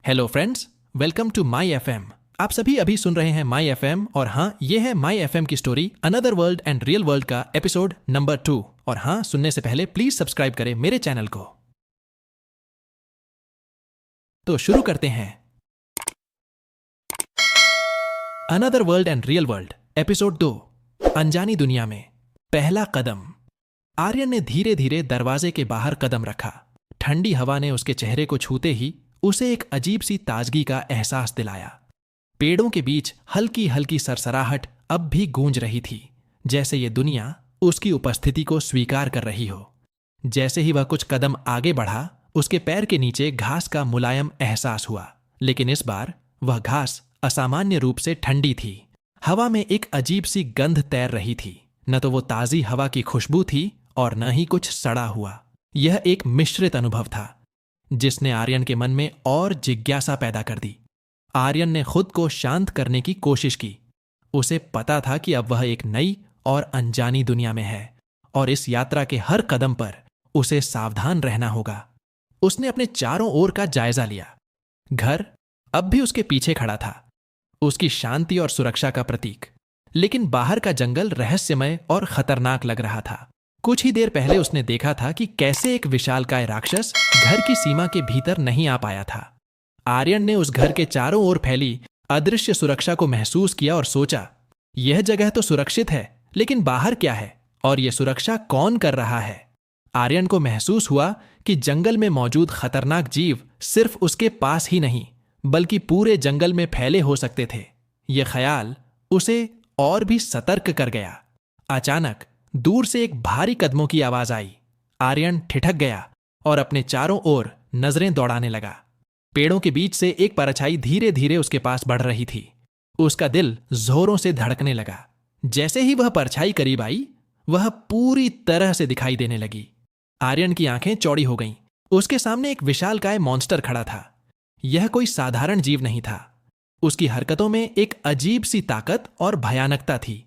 Hello friends, welcome to My FM. आप सभी अभी सुन रहे हैं माई एफएम और हाँ, ये है माई एफएम की story another world and real world का एपिसोड नंबर 2। और हाँ, सुनने से पहले प्लीज सब्सक्राइब करें मेरे चैनल को। तो शुरू करते हैं another world and real world episode 2, अनजानी दुनिया में पहला कदम। आर्यन ने धीरे धीरे दरवाजे के बाहर कदम रखा। ठंडी हवा ने उसके चेहरे को छूते ही उसे एक अजीब सी ताजगी का एहसास दिलाया। पेड़ों के बीच हल्की हल्की सरसराहट अब भी गूंज रही थी, जैसे ये दुनिया उसकी उपस्थिति को स्वीकार कर रही हो। जैसे ही वह कुछ कदम आगे बढ़ा, उसके पैर के नीचे घास का मुलायम एहसास हुआ, लेकिन इस बार वह घास असामान्य रूप से ठंडी थी। हवा में एक अजीब सी गंध तैर रही थी। न तो वो ताजी हवा की खुशबू थी और न ही कुछ सड़ा हुआ। यह एक मिश्रित अनुभव था जिसने आर्यन के मन में और जिज्ञासा पैदा कर दी। आर्यन ने खुद को शांत करने की कोशिश की। उसे पता था कि अब वह एक नई और अनजानी दुनिया में है और इस यात्रा के हर कदम पर उसे सावधान रहना होगा। उसने अपने चारों ओर का जायजा लिया। घर अब भी उसके पीछे खड़ा था, उसकी शांति और सुरक्षा का प्रतीक, लेकिन बाहर का जंगल रहस्यमय और खतरनाक लग रहा था। कुछ ही देर पहले उसने देखा था कि कैसे एक विशालकाय राक्षस घर की सीमा के भीतर नहीं आ पाया था। आर्यन ने उस घर के चारों ओर फैली अदृश्य सुरक्षा को महसूस किया और सोचा, यह जगह तो सुरक्षित है, लेकिन बाहर क्या है और यह सुरक्षा कौन कर रहा है? आर्यन को महसूस हुआ कि जंगल में मौजूद खतरनाक जीव सिर्फ उसके पास ही नहीं, बल्कि पूरे जंगल में फैले हो सकते थे। यह ख्याल उसे और भी सतर्क कर गया। अचानक दूर से एक भारी कदमों की आवाज आई। आर्यन ठिठक गया और अपने चारों ओर नजरें दौड़ाने लगा। पेड़ों के बीच से एक परछाई धीरे धीरे उसके पास बढ़ रही थी। उसका दिल जोरों से धड़कने लगा। जैसे ही वह परछाई करीब आई, वह पूरी तरह से दिखाई देने लगी। आर्यन की आंखें चौड़ी हो गईं। उसके सामने एक विशालकाय मॉन्स्टर खड़ा था। यह कोई साधारण जीव नहीं था। उसकी हरकतों में एक अजीब सी ताकत और भयानकता थी।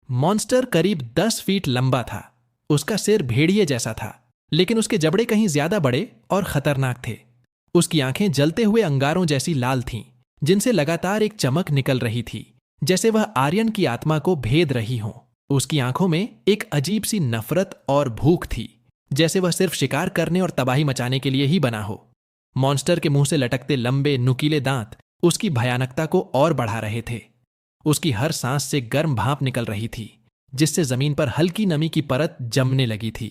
मॉन्स्टर करीब 10 फीट लंबा था। उसका सिर भेड़िए जैसा था, लेकिन उसके जबड़े कहीं ज्यादा बड़े और खतरनाक थे। उसकी आंखें जलते हुए अंगारों जैसी लाल थीं, जिनसे लगातार एक चमक निकल रही थी, जैसे वह आर्यन की आत्मा को भेद रही हो। उसकी आंखों में एक अजीब सी नफरत और भूख थी, जैसे वह सिर्फ शिकार करने और तबाही मचाने के लिए ही बना हो। मॉन्स्टर के मुंह से लटकते लंबे नुकीले दांत उसकी भयानकता को और बढ़ा रहे थे। उसकी हर सांस से गर्म भाप निकल रही थी, जिससे जमीन पर हल्की नमी की परत जमने लगी थी।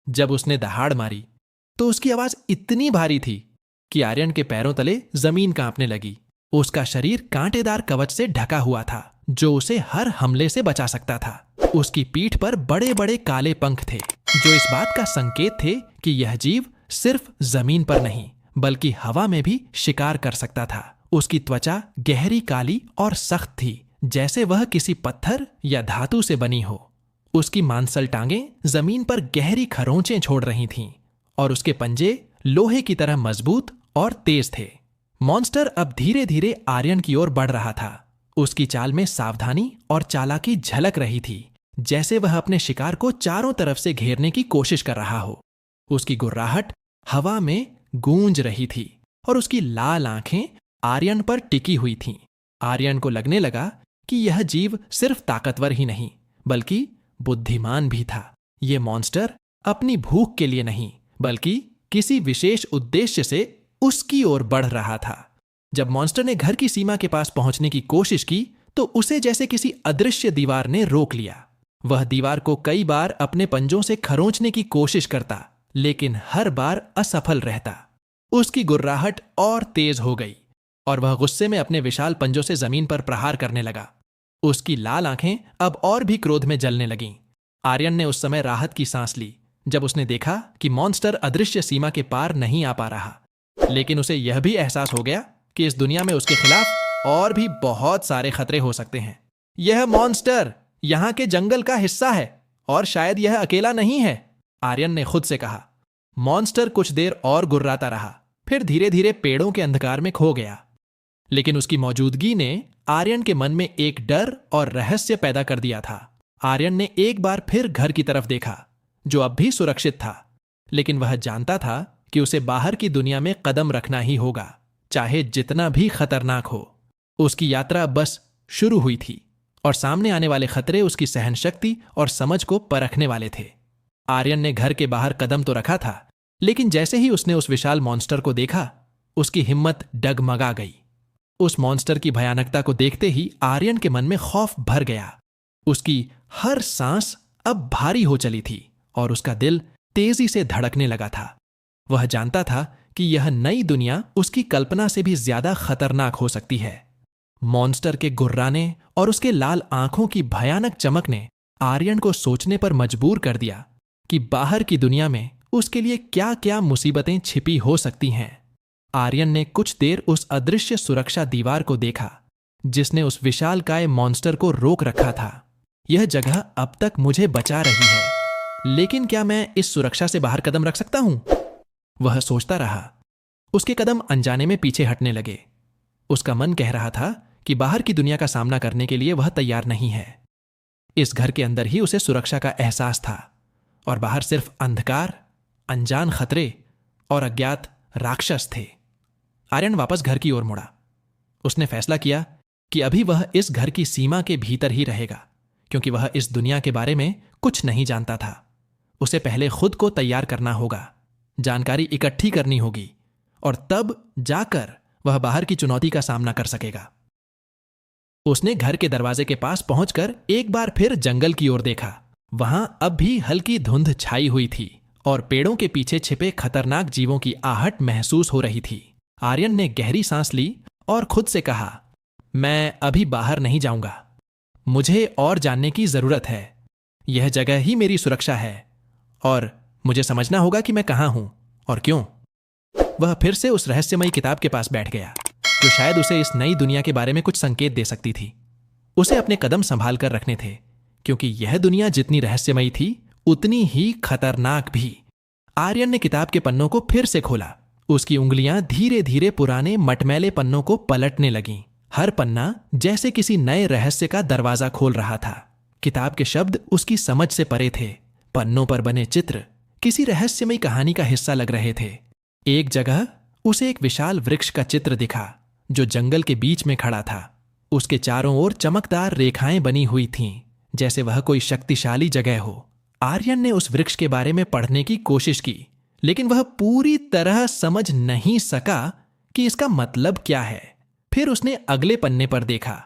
जब उसने दहाड़ मारी तो उसकी आवाज इतनी भारी थी कि आर्यन के पैरों तले जमीन कांपने लगी। उसका शरीर कांटेदार कवच से ढका हुआ था, जो उसे हर हमले से बचा सकता था। उसकी पीठ पर बड़े बड़े काले पंख थे, जो इस बात का संकेत थे कि यह जीव सिर्फ जमीन पर नहीं, बल्कि हवा में भी शिकार कर सकता था। उसकी त्वचा गहरी काली और सख्त थी, जैसे वह किसी पत्थर या धातु से बनी हो। उसकी मांसल टांगें जमीन पर गहरी खरोंचें छोड़ रही थीं और उसके पंजे लोहे की तरह मजबूत और तेज थे। मॉन्स्टर अब धीरे धीरे आर्यन की ओर बढ़ रहा था। उसकी चाल में सावधानी और चालाकी झलक रही थी, जैसे वह अपने शिकार को चारों तरफ से घेरने की कोशिश कर रहा हो। उसकी गुर्राहट हवा में गूंज रही थी और उसकी लाल आंखें आर्यन पर टिकी हुई थीं। आर्यन को लगने लगा कि यह जीव सिर्फ ताकतवर ही नहीं, बल्कि बुद्धिमान भी था। यह मॉन्स्टर अपनी भूख के लिए नहीं, बल्कि किसी विशेष उद्देश्य से उसकी ओर बढ़ रहा था। जब मॉन्स्टर ने घर की सीमा के पास पहुंचने की कोशिश की, तो उसे जैसे किसी अदृश्य दीवार ने रोक लिया। वह दीवार को कई बार अपने पंजों से खरोंचने की कोशिश करता, लेकिन हर बार असफल रहता। उसकी गुर्राहट और तेज हो गई और वह गुस्से में अपने विशाल पंजों से जमीन पर प्रहार करने लगा। उसकी लाल आंखें अब और भी क्रोध में जलने लगीं। आर्यन ने उस समय राहत की सांस ली, जब उसने देखा कि मॉन्स्टर अदृश्य सीमा के पार नहीं आ पा रहा। लेकिन उसे यह भी एहसास हो गया कि इस दुनिया में उसके खिलाफ और भी बहुत सारे खतरे हो सकते हैं। यह मॉन्स्टर यहाँ के जंगल का हिस्सा है और शायद यह अकेला नहीं है, आर्यन ने खुद से कहा। मॉन्स्टर कुछ देर और गुर्राता रहा, फिर धीरे धीरे पेड़ों के अंधकार में खो गया। लेकिन उसकी मौजूदगी ने आर्यन के मन में एक डर और रहस्य पैदा कर दिया था। आर्यन ने एक बार फिर घर की तरफ देखा, जो अब भी सुरक्षित था, लेकिन वह जानता था कि उसे बाहर की दुनिया में कदम रखना ही होगा। चाहे जितना भी खतरनाक हो। उसकी यात्रा बस शुरू हुई थी और सामने आने वाले खतरे उसकी सहनशक्ति और समझ को परखने वाले थे। आर्यन ने घर के बाहर कदम तो रखा था, लेकिन जैसे ही उसने उस विशाल मॉन्स्टर को देखा, उसकी हिम्मत डगमगा गई। उस मॉन्स्टर की भयानकता को देखते ही आर्यन के मन में खौफ भर गया। उसकी हर सांस अब भारी हो चली थी और उसका दिल तेजी से धड़कने लगा था। वह जानता था कि यह नई दुनिया उसकी कल्पना से भी ज्यादा खतरनाक हो सकती है। मॉन्स्टर के गुर्राने और उसके लाल आंखों की भयानक चमक ने आर्यन को सोचने पर मजबूर कर दिया कि बाहर की दुनिया में उसके लिए क्या क्या मुसीबतें छिपी हो सकती हैं। आर्यन ने कुछ देर उस अदृश्य सुरक्षा दीवार को देखा जिसने उस विशालकाय मॉन्स्टर को रोक रखा था। यह जगह अब तक मुझे बचा रही है, लेकिन क्या मैं इस सुरक्षा से बाहर कदम रख सकता हूं? वह सोचता रहा। उसके कदम अनजाने में पीछे हटने लगे। उसका मन कह रहा था कि बाहर की दुनिया का सामना करने के लिए वह तैयार नहीं है। इस घर के अंदर ही उसे सुरक्षा का एहसास था और बाहर सिर्फ अंधकार, अनजान खतरे और अज्ञात राक्षस थे। आर्यन वापस घर की ओर मुड़ा। उसने फैसला किया कि अभी वह इस घर की सीमा के भीतर ही रहेगा, क्योंकि वह इस दुनिया के बारे में कुछ नहीं जानता था। उसे पहले खुद को तैयार करना होगा, जानकारी इकट्ठी करनी होगी और तब जाकर वह बाहर की चुनौती का सामना कर सकेगा। उसने घर के दरवाजे के पास पहुंचकर एक बार फिर जंगल की ओर देखा। वहां अब भी हल्की धुंध छाई हुई थी और पेड़ों के पीछे छिपे खतरनाक जीवों की आहट महसूस हो रही थी। आर्यन ने गहरी सांस ली और खुद से कहा, मैं अभी बाहर नहीं जाऊंगा। मुझे और जानने की जरूरत है। यह जगह ही मेरी सुरक्षा है और मुझे समझना होगा कि मैं कहां हूं और क्यों। वह फिर से उस रहस्यमयी किताब के पास बैठ गया, जो शायद उसे इस नई दुनिया के बारे में कुछ संकेत दे सकती थी। उसे अपने कदम संभाल कर रखने थे, क्योंकि यह दुनिया जितनी रहस्यमयी थी उतनी ही खतरनाक भी। आर्यन ने किताब के पन्नों को फिर से खोला। उसकी उंगलियां धीरे धीरे पुराने मटमैले पन्नों को पलटने लगीं। हर पन्ना जैसे किसी नए रहस्य का दरवाजा खोल रहा था। किताब के शब्द उसकी समझ से परे थे। पन्नों पर बने चित्र किसी रहस्यमयी कहानी का हिस्सा लग रहे थे। एक जगह उसे एक विशाल वृक्ष का चित्र दिखा जो जंगल के बीच में खड़ा था। उसके चारों ओर चमकदार रेखाएं बनी हुई थीं, जैसे वह कोई शक्तिशाली जगह हो। आर्यन ने उस वृक्ष के बारे में पढ़ने की कोशिश की, लेकिन वह पूरी तरह समझ नहीं सका कि इसका मतलब क्या है। फिर उसने अगले पन्ने पर देखा।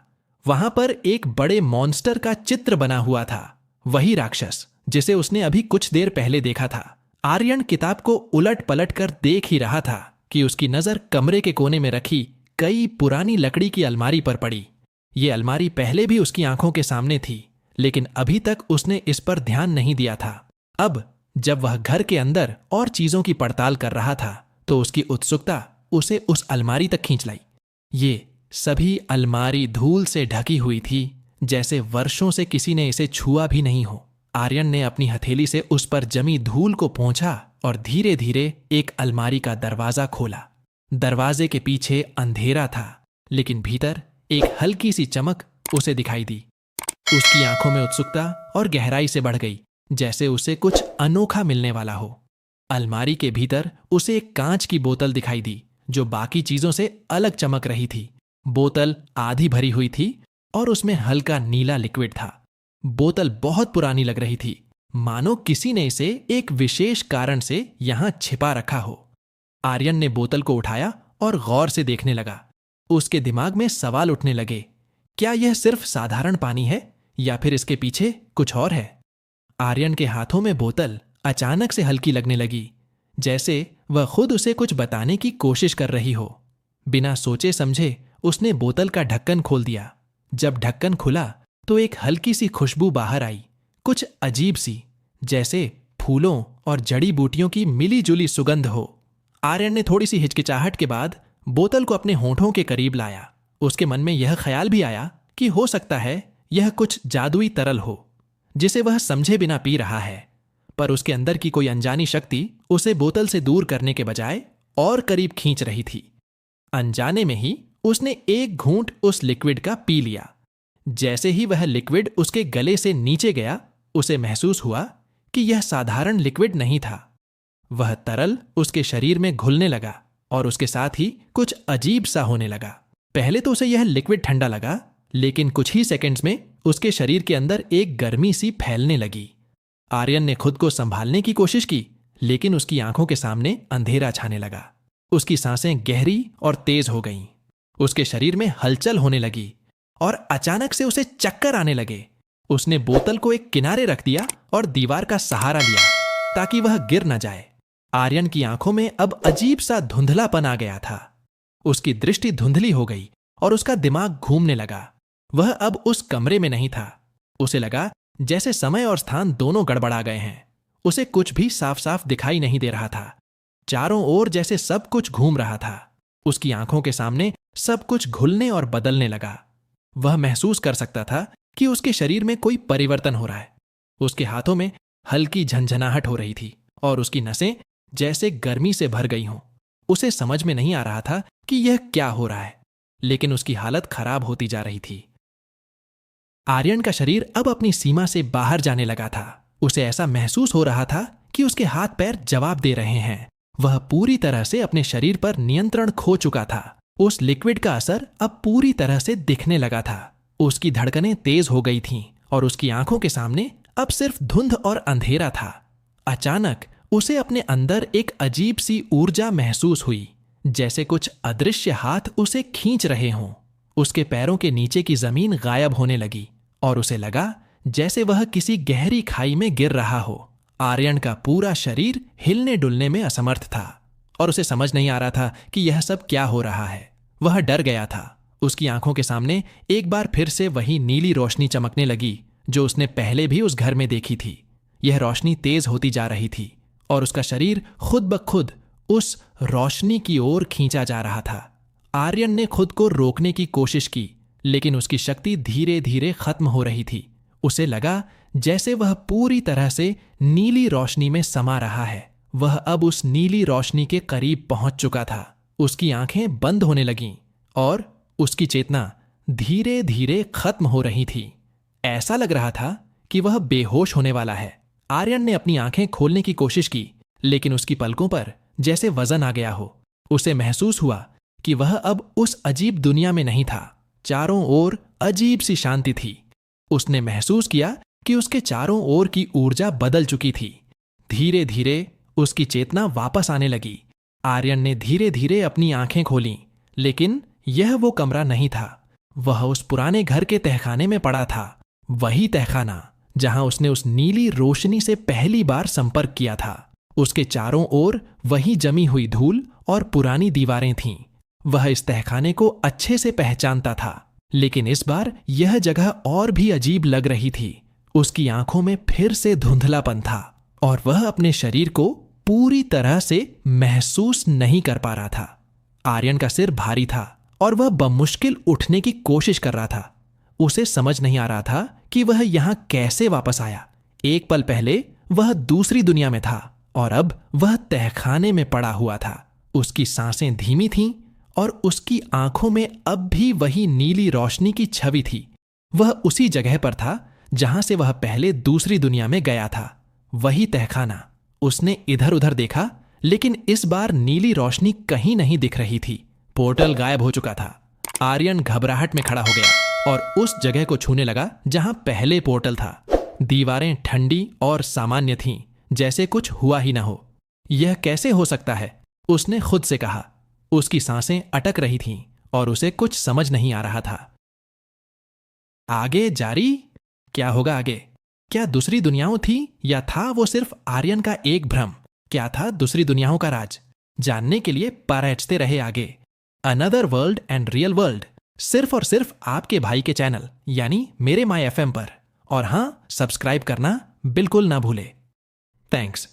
वहां पर एक बड़े मॉन्स्टर का चित्र बना हुआ था, वही राक्षस जिसे उसने अभी कुछ देर पहले देखा था। आर्यन किताब को उलट पलट कर देख ही रहा था कि उसकी नजर कमरे के कोने में रखी कई पुरानी लकड़ी की अलमारी पर पड़ी। ये अलमारी पहले भी उसकी आंखों के सामने थी, लेकिन अभी तक उसने इस पर ध्यान नहीं दिया था। अब जब वह घर के अंदर और चीजों की पड़ताल कर रहा था, तो उसकी उत्सुकता उसे उस अलमारी तक खींच लाई। ये सभी अलमारी धूल से ढकी हुई थी, जैसे वर्षों से किसी ने इसे छुआ भी नहीं हो। आर्यन ने अपनी हथेली से उस पर जमी धूल को पोंछा और धीरे धीरे एक अलमारी का दरवाजा खोला। दरवाजे के पीछे अंधेरा था, लेकिन भीतर एक हल्की सी चमक उसे दिखाई दी। उसकी आंखों में उत्सुकता और गहराई से बढ़ गई, जैसे उसे कुछ अनोखा मिलने वाला हो। अलमारी के भीतर उसे एक कांच की बोतल दिखाई दी जो बाकी चीजों से अलग चमक रही थी। बोतल आधी भरी हुई थी और उसमें हल्का नीला लिक्विड था। बोतल बहुत पुरानी लग रही थी, मानो किसी ने इसे एक विशेष कारण से यहां छिपा रखा हो। आर्यन ने बोतल को उठाया और गौर से देखने लगा। उसके दिमाग में सवाल उठने लगे, क्या यह सिर्फ साधारण पानी है या फिर इसके पीछे कुछ और है? आर्यन के हाथों में बोतल अचानक से हल्की लगने लगी, जैसे वह खुद उसे कुछ बताने की कोशिश कर रही हो। बिना सोचे समझे उसने बोतल का ढक्कन खोल दिया। जब ढक्कन खुला तो एक हल्की सी खुशबू बाहर आई, कुछ अजीब सी, जैसे फूलों और जड़ी बूटियों की मिली जुली सुगंध हो। आर्यन ने थोड़ी सी हिचकिचाहट के बाद बोतल को अपने होंठों के करीब लाया। उसके मन में यह ख्याल भी आया कि हो सकता है यह कुछ जादुई तरल हो जिसे वह समझे बिना पी रहा है, पर उसके अंदर की कोई अनजानी शक्ति उसे बोतल से दूर करने के बजाय और करीब खींच रही थी। अनजाने में ही उसने एक घूंट उस लिक्विड का पी लिया। जैसे ही वह लिक्विड उसके गले से नीचे गया, उसे महसूस हुआ कि यह साधारण लिक्विड नहीं था। वह तरल उसके शरीर में घुलने लगा, और उसके साथ ही कुछ अजीब सा होने लगा। पहले तो उसे यह लिक्विड ठंडा लगा, लेकिन कुछ ही सेकंड्स में उसके शरीर के अंदर एक गर्मी सी फैलने लगी। आर्यन ने खुद को संभालने की कोशिश की, लेकिन उसकी आंखों के सामने अंधेरा छाने लगा। उसकी सांसें गहरी और तेज हो गईं। उसके शरीर में हलचल होने लगी और अचानक से उसे चक्कर आने लगे। उसने बोतल को एक किनारे रख दिया और दीवार का सहारा लिया ताकि वह गिर न जाए। आर्यन की आंखों में अब अजीब सा धुंधलापन आ गया था। उसकी दृष्टि धुंधली हो गई और उसका दिमाग घूमने लगा। वह अब उस कमरे में नहीं था। उसे लगा जैसे समय और स्थान दोनों गड़बड़ा गए हैं। उसे कुछ भी साफ साफ दिखाई नहीं दे रहा था। चारों ओर जैसे सब कुछ घूम रहा था। उसकी आंखों के सामने सब कुछ घुलने और बदलने लगा। वह महसूस कर सकता था कि उसके शरीर में कोई परिवर्तन हो रहा है। उसके हाथों में हल्की झंझनाहट हो रही थी और उसकी नसें जैसे गर्मी से भर गई हों। उसे समझ में नहीं आ रहा था कि यह क्या हो रहा है, लेकिन उसकी हालत खराब होती जा रही थी। आर्यन का शरीर अब अपनी सीमा से बाहर जाने लगा था। उसे ऐसा महसूस हो रहा था कि उसके हाथ पैर जवाब दे रहे हैं। वह पूरी तरह से अपने शरीर पर नियंत्रण खो चुका था। उस लिक्विड का असर अब पूरी तरह से दिखने लगा था। उसकी धड़कनें तेज हो गई थीं और उसकी आंखों के सामने अब सिर्फ धुंध और अंधेरा था। अचानक उसे अपने अंदर एक अजीब सी ऊर्जा महसूस हुई, जैसे कुछ अदृश्य हाथ उसे खींच रहे हों। उसके पैरों के नीचे की जमीन गायब होने लगी और उसे लगा जैसे वह किसी गहरी खाई में गिर रहा हो। आर्यन का पूरा शरीर हिलने डुलने में असमर्थ था और उसे समझ नहीं आ रहा था कि यह सब क्या हो रहा है। वह डर गया था। उसकी आंखों के सामने एक बार फिर से वही नीली रोशनी चमकने लगी जो उसने पहले भी उस घर में देखी थी। यह रोशनी तेज होती जा रही थी और उसका शरीर खुद ब खुद उस रोशनी की ओर खींचा जा रहा था। आर्यन ने खुद को रोकने की कोशिश की, लेकिन उसकी शक्ति धीरे धीरे खत्म हो रही थी। उसे लगा जैसे वह पूरी तरह से नीली रोशनी में समा रहा है। वह अब उस नीली रोशनी के करीब पहुंच चुका था। उसकी आंखें बंद होने लगीं और उसकी चेतना धीरे धीरे खत्म हो रही थी। ऐसा लग रहा था कि वह बेहोश होने वाला है। आर्यन ने अपनी आंखें खोलने की कोशिश की, लेकिन उसकी पलकों पर जैसे वजन आ गया हो। उसे महसूस हुआ कि वह अब उस अजीब दुनिया में नहीं था। चारों ओर अजीब सी शांति थी। उसने महसूस किया कि उसके चारों ओर की ऊर्जा बदल चुकी थी। धीरे धीरे उसकी चेतना वापस आने लगी। आर्यन ने धीरे धीरे अपनी आंखें खोलीं, लेकिन यह वो कमरा नहीं था। वह उस पुराने घर के तहखाने में पड़ा था। वही तहखाना जहां उसने उस नीली रोशनी से पहली बार संपर्क किया था। उसके चारों ओर वही जमी हुई धूल और पुरानी दीवारें थीं। वह इस तहखाने को अच्छे से पहचानता था, लेकिन इस बार यह जगह और भी अजीब लग रही थी। उसकी आंखों में फिर से धुंधलापन था और वह अपने शरीर को पूरी तरह से महसूस नहीं कर पा रहा था। आर्यन का सिर भारी था और वह बमुश्किल उठने की कोशिश कर रहा था। उसे समझ नहीं आ रहा था कि वह यहां कैसे वापस आया। एक पल पहले वह दूसरी दुनिया में था और अब वह तहखाने में पड़ा हुआ था। उसकी सांसें धीमी थीं और उसकी आंखों में अब भी वही नीली रोशनी की छवि थी। वह उसी जगह पर था जहां से वह पहले दूसरी दुनिया में गया था। वही तहखाना। उसने इधर उधर देखा, लेकिन इस बार नीली रोशनी कहीं नहीं दिख रही थी। पोर्टल गायब हो चुका था। आर्यन घबराहट में खड़ा हो गया और उस जगह को छूने लगा जहां पहले पोर्टल था। दीवारें ठंडी और सामान्य थीं, जैसे कुछ हुआ ही ना हो। यह कैसे हो सकता है? उसने खुद से कहा। उसकी सांसें अटक रही थीं और उसे कुछ समझ नहीं आ रहा था। आगे जारी? क्या होगा आगे? क्या दूसरी दुनियाओं थी या था वो सिर्फ आर्यन का एक भ्रम? क्या था दूसरी दुनियाओं का राज? जानने के लिए पारैचते रहे आगे। Another world and real world, सिर्फ और सिर्फ आपके भाई के चैनल यानी मेरे माय एफएम पर। और हां, सब्सक्राइब करना बिल्कुल ना भूले। थैंक्स।